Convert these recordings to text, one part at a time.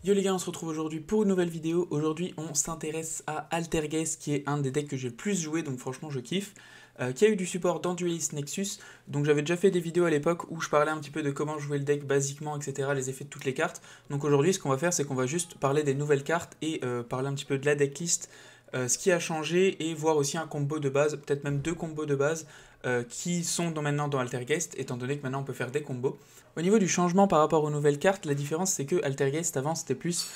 Yo les gars, on se retrouve aujourd'hui pour une nouvelle vidéo. Aujourd'hui, on s'intéresse à Altergeist, qui est un des decks que j'ai le plus joué, donc franchement je kiffe, qui a eu du support dans Duelist Nexus. Donc j'avais déjà fait des vidéos à l'époque où je parlais un petit peu de comment jouer le deck basiquement, etc., les effets de toutes les cartes. Donc aujourd'hui, ce qu'on va faire, c'est qu'on va juste parler des nouvelles cartes et parler un petit peu de la decklist, ce qui a changé, et voir aussi un combo de base, peut-être même deux combos de base, qui sont maintenant dans Altergeist, étant donné que maintenant on peut faire des combos. Au niveau du changement par rapport aux nouvelles cartes, la différence c'est que Altergeist avant c'était plus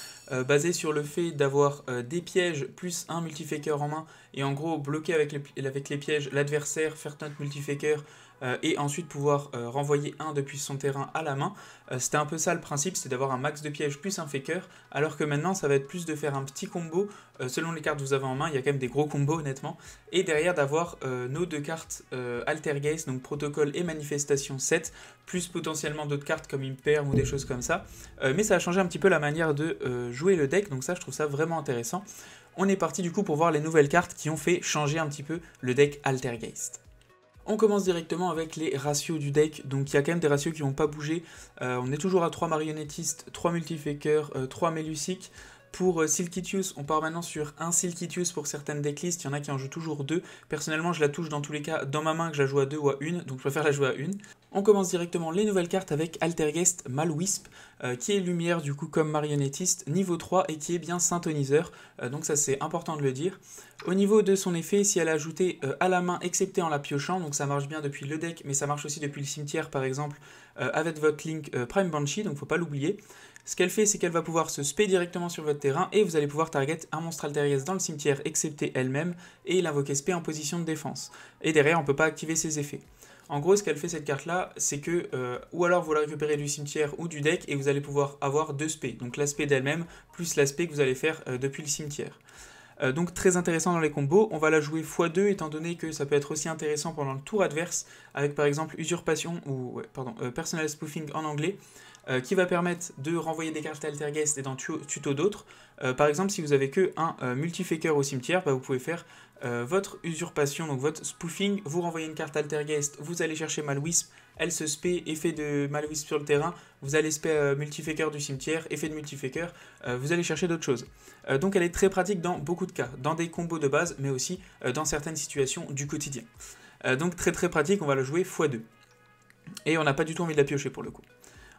basé sur le fait d'avoir des pièges plus un multifaker en main et en gros bloquer avec les pièges l'adversaire, faire notre multifaker et ensuite pouvoir renvoyer un depuis son terrain à la main. C'était un peu ça le principe, c'est d'avoir un max de pièges plus un faker, alors que maintenant ça va être plus de faire un petit combo selon les cartes que vous avez en main. Il y a quand même des gros combos honnêtement, et derrière d'avoir nos deux cartes Altergeist, donc protocole et manifestation 7, plus potentiellement d'autres cartes comme Imperm ou des choses comme ça. Mais ça a changé un petit peu la manière de jouer le deck, donc ça je trouve ça vraiment intéressant. On est parti du coup pour voir les nouvelles cartes qui ont fait changer un petit peu le deck Altergeist. On commence directement avec les ratios du deck, donc il y a quand même des ratios qui n'ont pas bougé. On est toujours à 3 marionnettistes, 3 multifakers, 3 Melusic. Pour Silkitius, on part maintenant sur un Silkitius pour certaines decklists, il y en a qui en jouent toujours 2. Personnellement, je la touche dans tous les cas dans ma main, que je la joue à 2 ou à 1, donc je préfère la jouer à 1. On commence directement les nouvelles cartes avec Altergeist Malwisp, qui est lumière du coup comme marionnettiste, niveau 3 et qui est bien synthoniseur, donc ça c'est important de le dire. Au niveau de son effet, si elle est ajoutée à la main excepté en la piochant, donc ça marche bien depuis le deck, mais ça marche aussi depuis le cimetière par exemple, avec votre Link Prime Banshee, donc faut pas l'oublier. Ce qu'elle fait, c'est qu'elle va pouvoir se spé directement sur votre terrain et vous allez pouvoir target un monstre Altergeist dans le cimetière excepté elle-même et l'invoquer spé en position de défense. Et derrière, on ne peut pas activer ses effets. En gros, ce qu'elle fait cette carte-là, c'est que, ou alors vous la récupérez du cimetière ou du deck et vous allez pouvoir avoir deux spés. Donc l'aspect d'elle-même plus l'aspect que vous allez faire depuis le cimetière. Donc très intéressant dans les combos, on va la jouer x2 étant donné que ça peut être aussi intéressant pendant le tour adverse avec par exemple usurpation ou personal spoofing en anglais, qui va permettre de renvoyer des cartes Altergeist et d'en tuto d'autres. Par exemple, si vous avez que un multifaker au cimetière, vous pouvez faire votre usurpation, donc votre spoofing, vous renvoyez une carte Altergeist, vous allez chercher Malwisp, elle se spé, effet de Malwisp sur le terrain, vous allez spé multifaker du cimetière, effet de multifaker, vous allez chercher d'autres choses. Donc elle est très pratique dans beaucoup de cas, dans des combos de base, mais aussi dans certaines situations du quotidien. Donc très pratique, on va la jouer x2. Et on n'a pas du tout envie de la piocher pour le coup.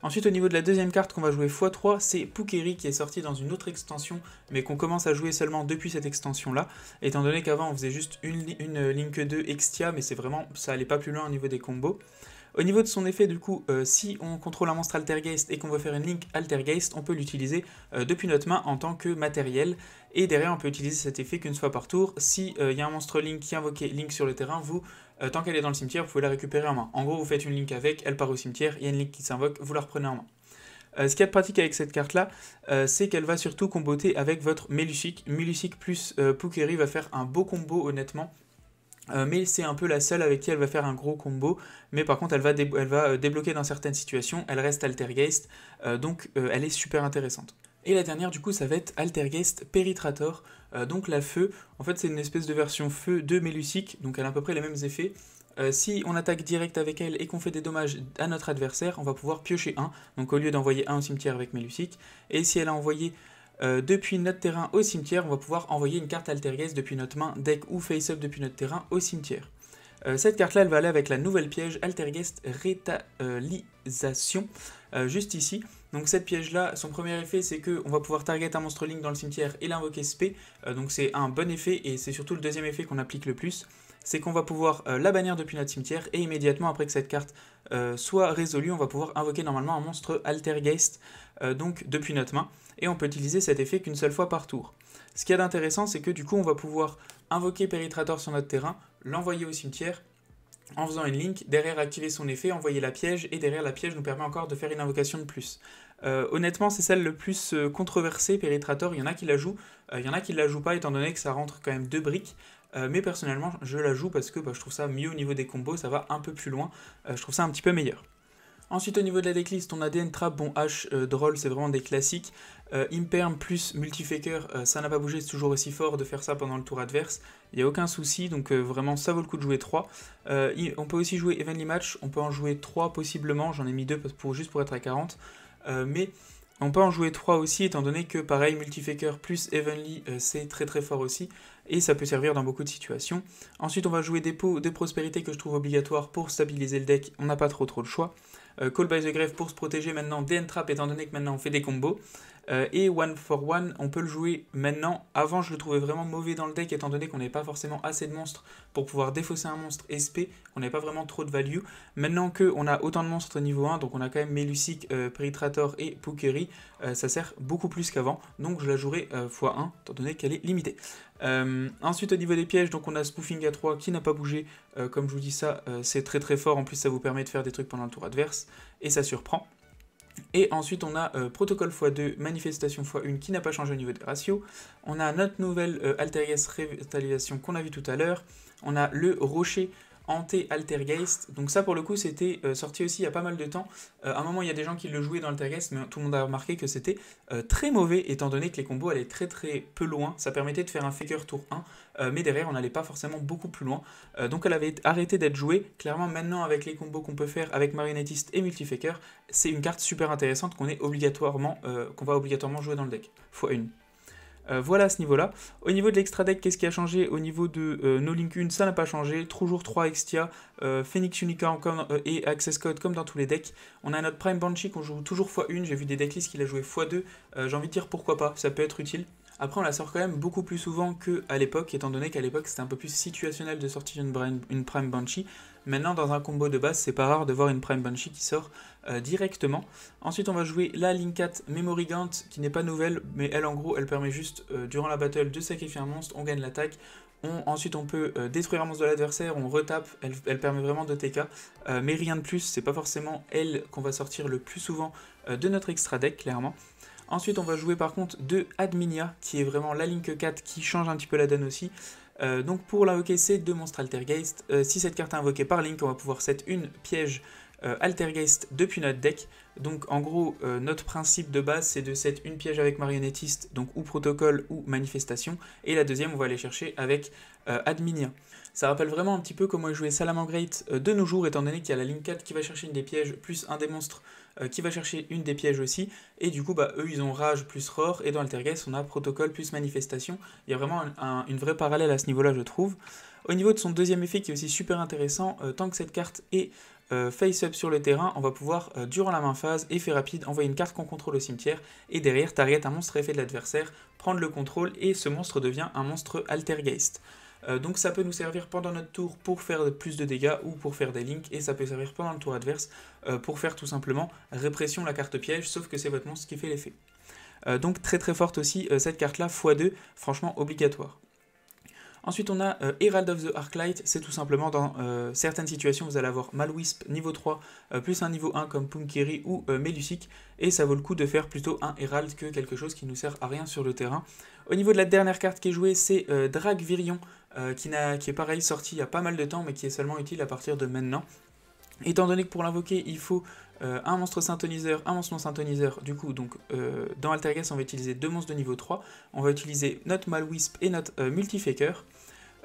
Ensuite, au niveau de la deuxième carte qu'on va jouer x3, c'est Pukeri qui est sorti dans une autre extension, mais qu'on commence à jouer seulement depuis cette extension-là, étant donné qu'avant on faisait juste une Link 2 Extia, mais c'est vraiment, ça allait pas plus loin au niveau des combos. Au niveau de son effet, du coup, si on contrôle un monstre Altergeist et qu'on veut faire une Link Altergeist, on peut l'utiliser depuis notre main en tant que matériel, et derrière on peut utiliser cet effet qu'une fois par tour. Si y a un monstre Link qui invoque Link sur le terrain, vous, tant qu'elle est dans le cimetière, vous pouvez la récupérer en main. En gros, vous faites une Link avec, elle part au cimetière, il y a une Link qui s'invoque, vous la reprenez en main. Ce qu'il y a de pratique avec cette carte-là, c'est qu'elle va surtout comboter avec votre Melusic. Melusic plus Pukeri va faire un beau combo honnêtement. Mais c'est un peu la seule avec qui elle va faire un gros combo, mais par contre elle va débloquer dans certaines situations, elle reste Altergeist, donc elle est super intéressante. Et la dernière du coup ça va être Altergeist Peritrator, donc la feu, en fait c'est une espèce de version feu de Melusic, donc elle a à peu près les mêmes effets. Si on attaque direct avec elle et qu'on fait des dommages à notre adversaire, on va pouvoir piocher un, donc au lieu d'envoyer un au cimetière avec Melusic, et si elle a envoyé depuis notre terrain au cimetière, on va pouvoir envoyer une carte Altergeist depuis notre main, deck ou face-up depuis notre terrain au cimetière. Cette carte-là, elle va aller avec la nouvelle piège Altergeist Rétalisation, juste ici. Donc cette piège-là, son premier effet, c'est qu'on va pouvoir target un monstre Link dans le cimetière et l'invoquer spé. Donc c'est un bon effet, et c'est surtout le deuxième effet qu'on applique le plus. C'est qu'on va pouvoir la bannir depuis notre cimetière, et immédiatement après que cette carte soit résolue, on va pouvoir invoquer normalement un monstre Altergeist donc depuis notre main, et on peut utiliser cet effet qu'une seule fois par tour. Ce qu'il y a d'intéressant, c'est que du coup on va pouvoir invoquer Peritrator sur notre terrain, l'envoyer au cimetière en faisant une link, derrière activer son effet, envoyer la piège, et derrière la piège nous permet encore de faire une invocation de plus. Honnêtement c'est celle le plus controversée, Peritrator, il y en a qui la jouent, il y en a qui la jouent pas étant donné que ça rentre quand même 2 briques, mais personnellement je la joue parce que je trouve ça mieux au niveau des combos, ça va un peu plus loin, je trouve ça un petit peu meilleur. Ensuite au niveau de la decklist, on a DN Trap, bon H, Droll, c'est vraiment des classiques. Imperm plus Multifaker, ça n'a pas bougé, c'est toujours aussi fort de faire ça pendant le tour adverse. Il n'y a aucun souci, donc vraiment ça vaut le coup de jouer 3. On peut aussi jouer Evenly Match, on peut en jouer 3 possiblement, j'en ai mis 2 juste pour être à 40. Mais On peut en jouer 3 aussi, étant donné que pareil, Multifaker plus Evenly, c'est très fort aussi, et ça peut servir dans beaucoup de situations. Ensuite, on va jouer des pots de prospérité que je trouve obligatoires pour stabiliser le deck, on n'a pas trop le choix. Call by the Grave pour se protéger maintenant des Entrap, étant donné que maintenant on fait des combos. Et One for One, on peut le jouer maintenant. Avant, je le trouvais vraiment mauvais dans le deck, étant donné qu'on n'avait pas forcément assez de monstres pour pouvoir défausser un monstre SP, on n'avait pas vraiment trop de value. Maintenant qu'on a autant de monstres niveau 1, donc on a quand même Melusic, Peritrator et Pukeri, ça sert beaucoup plus qu'avant, donc je la jouerai x1, étant donné qu'elle est limitée. Ensuite, au niveau des pièges, donc on a Spoofing à 3 qui n'a pas bougé, comme je vous dis ça, c'est très fort, en plus ça vous permet de faire des trucs pendant le tour adverse, et ça surprend. Et ensuite on a Protocole x2, Manifestation x1 qui n'a pas changé au niveau des ratios. On a notre nouvelle Altergeist Révitalisation qu'on a vu tout à l'heure. On a le Rocher Hanté Altergeist. Donc ça pour le coup c'était sorti aussi il y a pas mal de temps. À un moment il y a des gens qui le jouaient dans Altergeist, mais tout le monde a remarqué que c'était très mauvais étant donné que les combos allaient très peu loin. Ça permettait de faire un faker tour 1, mais derrière on n'allait pas forcément beaucoup plus loin. Donc elle avait arrêté d'être jouée. Clairement maintenant avec les combos qu'on peut faire avec Marionnettiste et Multifaker, c'est une carte super intéressante qu'on va obligatoirement jouer dans le deck, x1. Voilà à ce niveau-là. Au niveau de l'extra deck, qu'est-ce qui a changé? Au niveau de No Link 1, ça n'a pas changé. Toujours 3 Extia, Phoenix Unicorn et Access Code comme dans tous les decks. On a notre Prime Banshee qu'on joue toujours x1. J'ai vu des decklists qui l'a joué x2. J'ai envie de dire pourquoi pas, ça peut être utile. Après, on la sort quand même beaucoup plus souvent qu'à l'époque, étant donné qu'à l'époque c'était un peu plus situationnel de sortir une Prime Banshee. Maintenant, dans un combo de base, c'est pas rare de voir une Prime Banshee qui sort directement. Ensuite, on va jouer la Link 4 Memory Gant, qui n'est pas nouvelle, mais elle, en gros, elle permet juste, durant la battle, de sacrifier un monstre, on gagne l'attaque. Ensuite, on peut détruire un monstre de l'adversaire, on retape, elle permet vraiment de TK, mais rien de plus, c'est pas forcément elle qu'on va sortir le plus souvent de notre extra deck, clairement. Ensuite, on va jouer par contre de Adminia, qui est vraiment la Link 4 qui change un petit peu la donne aussi. Donc pour l'invoquer, c'est 2 monstres Altergeist. Si cette carte est invoquée par Link, on va pouvoir set une piège Altergeist depuis notre deck. Donc en gros, notre principe de base, c'est de set une piège avec Marionnettiste, donc ou Protocole ou Manifestation. Et la deuxième, on va aller chercher avec Adminia. Ça rappelle vraiment un petit peu comment est joué Salamangreat de nos jours, étant donné qu'il y a la Link 4 qui va chercher une des pièges, plus un des monstres qui va chercher une des pièges aussi, et du coup eux ils ont Rage plus Roar, et dans Altergeist on a Protocole plus Manifestation. Il y a vraiment une vraie parallèle à ce niveau là je trouve. Au niveau de son deuxième effet qui est aussi super intéressant, tant que cette carte est face-up sur le terrain, on va pouvoir, durant la main phase, effet rapide, envoyer une carte qu'on contrôle au cimetière, et derrière target un monstre effet de l'adversaire, prendre le contrôle, et ce monstre devient un monstre Altergeist. Donc ça peut nous servir pendant notre tour pour faire plus de dégâts ou pour faire des links, et ça peut servir pendant le tour adverse pour faire tout simplement répression la carte piège, sauf que c'est votre monstre qui fait l'effet. Donc très forte aussi cette carte là, x2, franchement obligatoire. Ensuite on a Herald of the Arclight, c'est tout simplement dans certaines situations vous allez avoir Malwisp niveau 3 plus un niveau 1 comme Pukeri ou Melusic, et ça vaut le coup de faire plutôt un Herald que quelque chose qui nous sert à rien sur le terrain. Au niveau de la dernière carte qui est jouée, c'est Dragvirion, qui est pareil sorti il y a pas mal de temps mais qui est seulement utile à partir de maintenant. Étant donné que pour l'invoquer il faut un monstre synthoniseur, un monstre non synthoniseur, du coup donc dans Altergeist on va utiliser 2 monstres de niveau 3, on va utiliser notre Malwisp et notre Multifaker.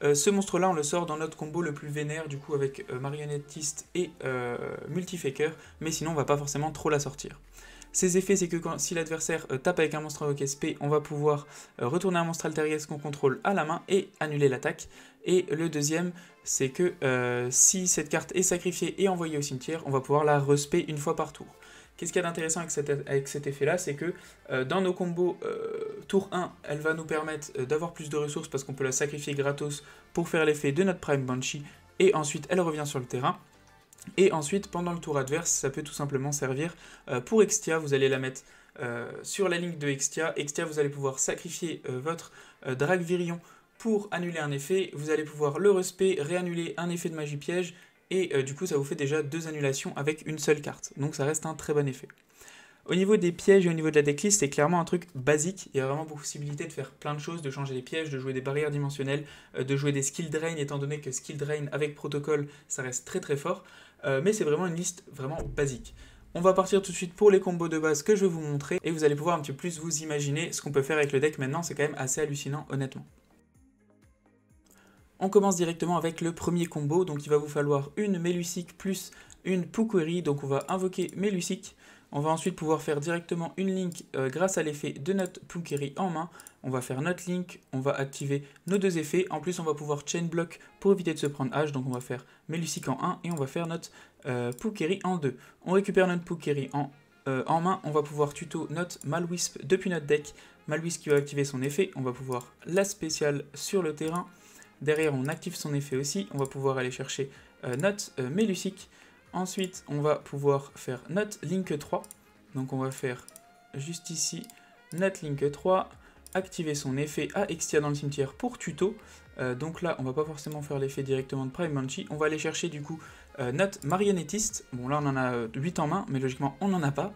Ce monstre là on le sort dans notre combo le plus vénère du coup avec Marionnettiste et Multifaker, mais sinon on va pas forcément trop la sortir. Ses effets, c'est que si l'adversaire tape avec un monstre invoqué SP, on va pouvoir retourner un monstre Altergeist qu'on contrôle à la main et annuler l'attaque. Et le deuxième, c'est que si cette carte est sacrifiée et envoyée au cimetière, on va pouvoir la respé une fois par tour. Qu'est-ce qu'il y a d'intéressant avec cet effet-là, c'est que dans nos combos, tour 1, elle va nous permettre d'avoir plus de ressources parce qu'on peut la sacrifier gratos pour faire l'effet de notre Prime Banshee, et ensuite elle revient sur le terrain. Et ensuite, pendant le tour adverse, ça peut tout simplement servir pour Extia. Vous allez la mettre sur la ligne de Extia. Extia, vous allez pouvoir sacrifier votre Dragvirion pour annuler un effet. Vous allez pouvoir le respect, réannuler un effet de magie piège. Et du coup, ça vous fait déjà 2 annulations avec une seule carte. Donc ça reste un très bon effet. Au niveau des pièges et au niveau de la decklist, c'est clairement un truc basique. Il y a vraiment possibilité de faire plein de choses, de changer les pièges, de jouer des barrières dimensionnelles, de jouer des skill drain, étant donné que skill drain avec protocole, ça reste très fort. Mais c'est vraiment une liste vraiment basique. On va partir tout de suite pour les combos de base que je vais vous montrer, et vous allez pouvoir un petit peu plus vous imaginer ce qu'on peut faire avec le deck maintenant. C'est quand même assez hallucinant honnêtement. On commence directement avec le premier combo, donc il va vous falloir une Melusic plus une Pukeri, donc on va invoquer Melusic. On va ensuite pouvoir faire directement une link grâce à l'effet de notre Punkeri en main. On va faire notre link, on va activer nos deux effets. En plus, on va pouvoir chain block pour éviter de se prendre H. Donc on va faire Melusic en 1 et on va faire notre Punkeri en 2. On récupère notre Punkeri en main. On va pouvoir tuto notre Malwisp depuis notre deck. Malwisp qui va activer son effet. On va pouvoir la spéciale sur le terrain. Derrière, on active son effet aussi. On va pouvoir aller chercher notre Melusic. Ensuite, on va pouvoir faire notre link 3. Donc on va faire juste ici notre link 3, activer son effet à Extia dans le cimetière pour tuto. Donc là, on va pas forcément faire l'effet directement de Prime Banshee. On va aller chercher du coup notre marionnettiste. Bon là, on en a 8 en main, mais logiquement, on n'en a pas.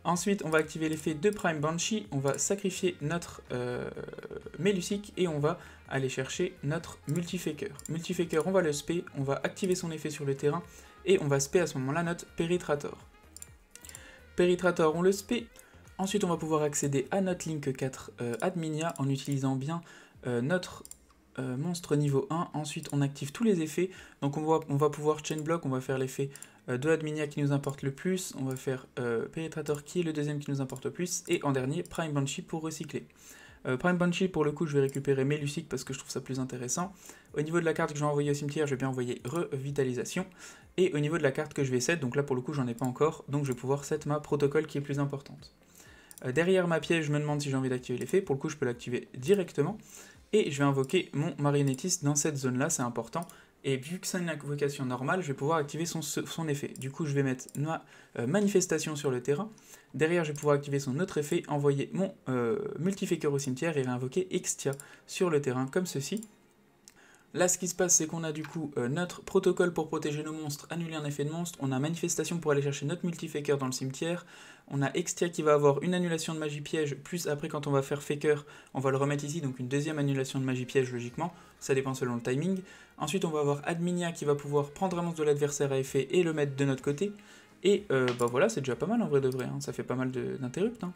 Ensuite, on va activer l'effet de Prime Banshee. On va sacrifier notre Melusic et on va aller chercher notre Multifaker. Multifaker, on va le spé, on va activer son effet sur le terrain. Et on va spé à ce moment-là notre Peritrator. Peritrator, on le spé. Ensuite, on va pouvoir accéder à notre Link 4 Adminia en utilisant bien notre monstre niveau 1. Ensuite, on active tous les effets. Donc, on va pouvoir chain block, on va faire l'effet de Adminia qui nous importe le plus. On va faire Peritrator qui est le deuxième qui nous importe le plus. Et en dernier, Prime Banshee pour recycler. Prime Banshee, pour le coup, je vais récupérer Melusic parce que je trouve ça plus intéressant. Au niveau de la carte que je vais envoyer au cimetière, je vais bien envoyer Revitalisation. Et au niveau de la carte que je vais set, donc là pour le coup j'en ai pas encore, donc je vais pouvoir set ma protocole qui est plus importante. Derrière ma piège, je me demande si j'ai envie d'activer l'effet. Pour le coup, je peux l'activer directement. Et je vais invoquer mon marionnettiste dans cette zone-là, c'est important. Et vu que c'est une invocation normale, je vais pouvoir activer son effet. Du coup, je vais mettre ma manifestation sur le terrain. Derrière, je vais pouvoir activer son autre effet, envoyer mon Multifaker au cimetière et réinvoquer Extia sur le terrain, comme ceci. Là, ce qui se passe, c'est qu'on a du coup notre protocole pour protéger nos monstres, annuler un effet de monstre. On a manifestation pour aller chercher notre Multifaker dans le cimetière. On a Extia qui va avoir une annulation de magie piège, plus après quand on va faire Faker, on va le remettre ici, donc une deuxième annulation de magie piège logiquement. Ça dépend selon le timing. Ensuite, on va avoir Adminia qui va pouvoir prendre un monstre de l'adversaire à effet et le mettre de notre côté. Et bah voilà, c'est déjà pas mal en vrai de vrai, hein. Ça fait pas mal d'interrupts. Hein.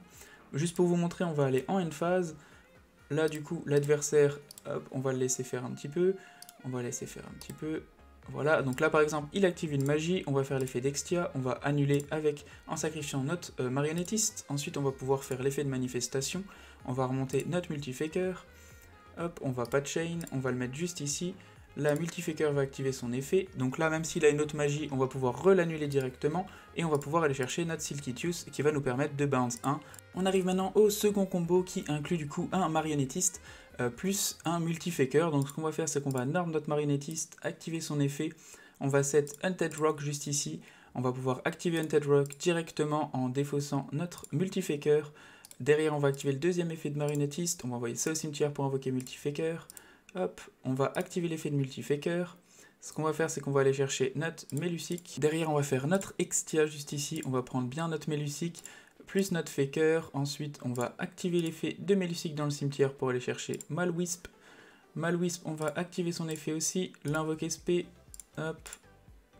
Juste pour vous montrer, on va aller en end phase. Là, du coup, l'adversaire, on va le laisser faire un petit peu. On va laisser faire un petit peu. Voilà, donc là, par exemple, il active une magie. On va faire l'effet d'Extia. On va annuler en sacrifiant notre marionnettiste. Ensuite, on va pouvoir faire l'effet de manifestation. On va remonter notre Multifaker. Hop, on va pas de chain. On va le mettre juste ici. La Multifaker va activer son effet. Donc là, même s'il a une autre magie, on va pouvoir l'annuler directement. Et on va pouvoir aller chercher notre Silkitius qui va nous permettre de bounce 1. On arrive maintenant au second combo qui inclut du coup un marionnettiste plus un Multifaker. Donc ce qu'on va faire, c'est qu'on va norm notre marionnettiste, activer son effet. On va set Undead Rock juste ici. On va pouvoir activer Undead Rock directement en défaussant notre Multifaker. Derrière, on va activer le deuxième effet de marionnettiste. On va envoyer ça au cimetière pour invoquer Multifaker. Hop, on va activer l'effet de Multifaker. Ce qu'on va faire, c'est qu'on va aller chercher notre Melusic. Derrière, on va faire notre Extia juste ici. On va prendre bien notre Melusic plus notre Faker. Ensuite, on va activer l'effet de Melusic dans le cimetière pour aller chercher Malwisp. Malwisp, on va activer son effet aussi. L'invoquer spé, hop,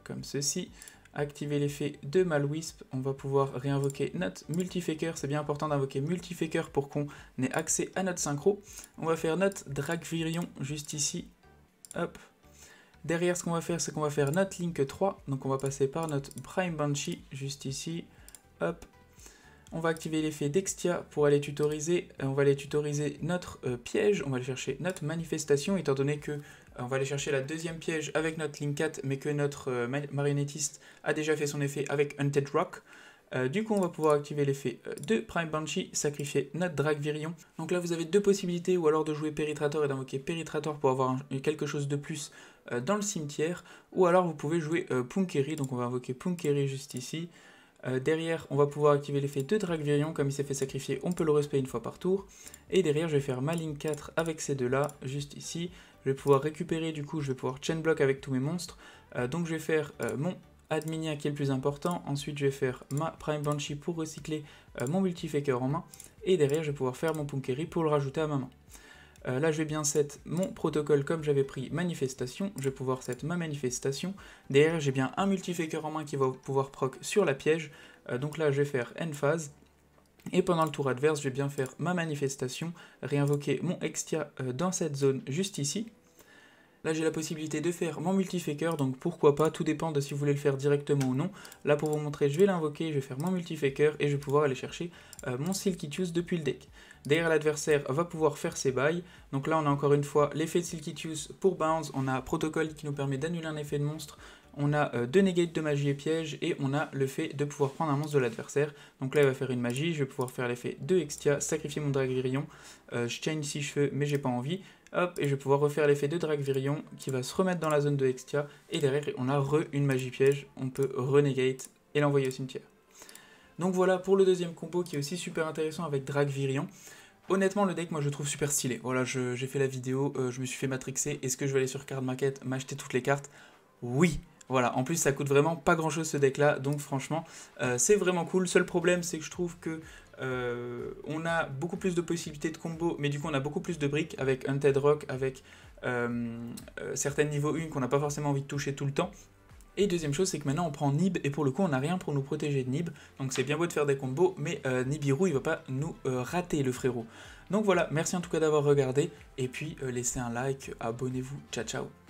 comme ceci. Activer l'effet de Malwisp, on va pouvoir réinvoquer notre Multifaker. C'est bien important d'invoquer Multifaker pour qu'on ait accès à notre synchro. On va faire notre Dragvirion juste ici. Hop. Derrière, ce qu'on va faire, c'est qu'on va faire notre Link 3. Donc on va passer par notre Prime Banshee juste ici. Hop. On va activer l'effet d'Extia pour aller tutoriser. On va aller tutoriser notre piège. On va aller chercher notre manifestation, étant donné que on va aller chercher la deuxième piège avec notre Link 4, mais que notre marionnettiste a déjà fait son effet avec Undead Rock. Du coup, on va pouvoir activer l'effet de Prime Banshee, sacrifier notre Dragvirion. Donc là, vous avez deux possibilités, ou alors de jouer Peritrator et d'invoquer Peritrator pour avoir quelque chose de plus dans le cimetière, ou alors vous pouvez jouer Punkeri, donc on va invoquer Punkeri juste ici. Derrière, on va pouvoir activer l'effet de Dragvirion, comme il s'est fait sacrifier, on peut le respect une fois par tour. Et derrière, je vais faire ma Link 4 avec ces deux-là, juste ici. Je vais pouvoir récupérer, du coup, je vais pouvoir chain block avec tous mes monstres. Donc je vais faire mon Adminia qui est le plus important. Ensuite, je vais faire ma Prime Banshee pour recycler mon Multifaker en main. Et derrière, je vais pouvoir faire mon Punkeri pour le rajouter à ma main. Là, je vais bien set mon protocole comme j'avais pris manifestation. Je vais pouvoir set ma manifestation. Derrière, j'ai bien un Multifaker en main qui va pouvoir proc sur la piège. Donc là, je vais faire end phase. Et pendant le tour adverse, je vais bien faire ma manifestation, réinvoquer mon Extia dans cette zone juste ici. Là j'ai la possibilité de faire mon multifaker, donc pourquoi pas, tout dépend de si vous voulez le faire directement ou non. Là pour vous montrer, je vais l'invoquer, je vais faire mon multifaker et je vais pouvoir aller chercher mon Silky Tooth depuis le deck. Derrière l'adversaire va pouvoir faire ses bails, donc là on a encore une fois l'effet de Silky Tooth pour bounce, on a protocole qui nous permet d'annuler un effet de monstre, on a 2 negates de magie et piège, et on a le fait de pouvoir prendre un monstre de l'adversaire. Donc là il va faire une magie, je vais pouvoir faire l'effet de Extia, sacrifier mon Dragvirion, je chain ici cheveux mais j'ai pas envie. Hop, et je vais pouvoir refaire l'effet de Dragvirion qui va se remettre dans la zone de Extia. Et derrière, on a une magie piège. On peut renegate et l'envoyer au cimetière. Donc voilà pour le deuxième combo qui est aussi super intéressant avec Dragvirion. Honnêtement, le deck, moi je le trouve super stylé. Voilà, j'ai fait la vidéo, je me suis fait matrixer. Est-ce que je vais aller sur Card Market, m'acheter toutes les cartes? Oui! Voilà, en plus ça coûte vraiment pas grand chose ce deck là, donc franchement c'est vraiment cool. Seul problème c'est que je trouve que on a beaucoup plus de possibilités de combo, mais du coup on a beaucoup plus de briques avec Undead Rock, avec certaines niveaux 1 qu'on n'a pas forcément envie de toucher tout le temps. Et deuxième chose c'est que maintenant on prend Nib et pour le coup on n'a rien pour nous protéger de Nib, donc c'est bien beau de faire des combos, mais Nibiru il va pas nous rater le frérot. Donc voilà, merci en tout cas d'avoir regardé, et puis laissez un like, abonnez-vous, ciao ciao.